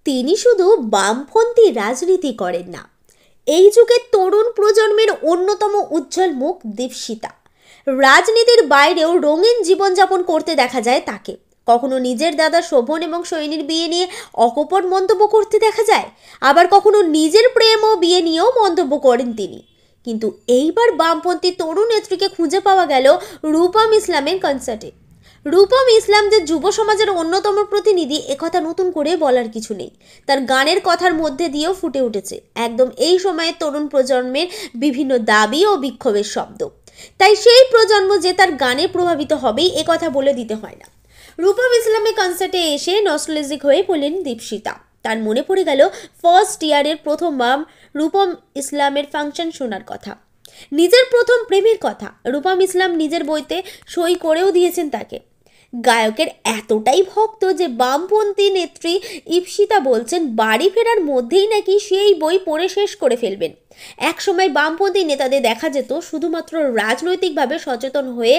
তিনি শুধু বামপন্থী রাজনীতি করেন না, এই যুগের তরুণ প্রজন্মের অন্যতম উজ্জ্বল মুখ দীপশিতা। রাজনীতির বাইরেও রঙিন জীবনযাপন করতে দেখা যায় তাকে। কখনো নিজের দাদা শোভন এবং সৈনীর বিয়ে নিয়ে অকপট মন্তব্য করতে দেখা যায়, আবার কখনো নিজের প্রেম ও বিয়ে নিয়েও মন্তব্য করেন তিনি। কিন্তু এইবার বামপন্থী তরুণ নেত্রীকে খুঁজে পাওয়া গেল রূপম ইসলামের কনসার্টে। রূপম ইসলাম যে যুব সমাজের অন্যতম প্রতিনিধি, একথা নতুন করে বলার কিছু নেই। তার গানের কথার মধ্যে দিয়েও ফুটে উঠেছে একদম এই সময়ে তরুণ প্রজন্মের বিভিন্ন দাবি ও বিক্ষোভের শব্দ। তাই সেই প্রজন্ম যে তার গানে প্রভাবিত হবেই, একথা বলে দিতে হয় না। রূপম ইসলামের কনসার্টে এসে নস্টালজিক হয়ে পড়লেন দীপশিতা। তার মনে পড়ে গেল ফার্স্ট ইয়ারের প্রথমবার রূপম ইসলামের ফাংশন শোনার কথা, নিজের প্রথম প্রেমের কথা। রূপম ইসলাম নিজের বইতে সই করেও দিয়েছেন তাকে। গায়কের এতটাই ভক্ত যে বামপন্থী নেত্রী ইপসিতা বলছেন বাড়ি ফেরার মধ্যেই নাকি সেই বই পড়ে শেষ করে ফেলবেন। একসময় বামপন্থী নেতাদের দেখা যেত শুধুমাত্র রাজনৈতিকভাবে সচেতন হয়ে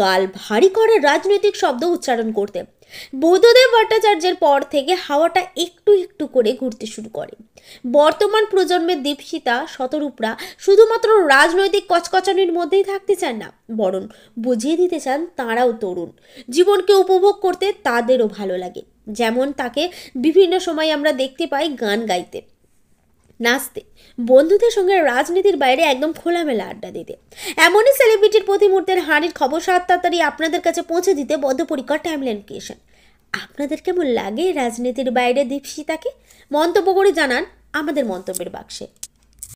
গাল ভারী করে রাজনৈতিক শব্দ উচ্চারণ করতে। বুদ্ধদেব ভট্টাচার্যের পর থেকে হাওয়াটা একটু একটু করে ঘুরতে শুরু করে। বর্তমান প্রজন্মের দীপশিতা শতরূপরা শুধুমাত্র রাজনৈতিক কচকচানির মধ্যেই থাকতে চান না, বরং বুঝিয়ে দিতে চান তাঁরাও তরুণ, জীবনকে উপভোগ করতে তাদেরও ভালো লাগে। যেমন তাকে বিভিন্ন সময় আমরা দেখতে পাই গান গাইতে, নাচতে, বন্ধুদের সঙ্গে রাজনীতির বাইরে একদম খোলামেলা আড্ডা দিতে। এমনই সেলিব্রিটির প্রতি মুহূর্তের হাঁড়ির খবর তাড়াতাড়ি আপনাদের কাছে পৌঁছে দিতে বদ্ধপরিকর টাইমলাইন ক্রিয়েশন। আপনাদের কেমন লাগে রাজনীতির বাইরে দীপশিতাকে? মন্তব্য করে জানান আমাদের মন্তব্যের বাক্সে।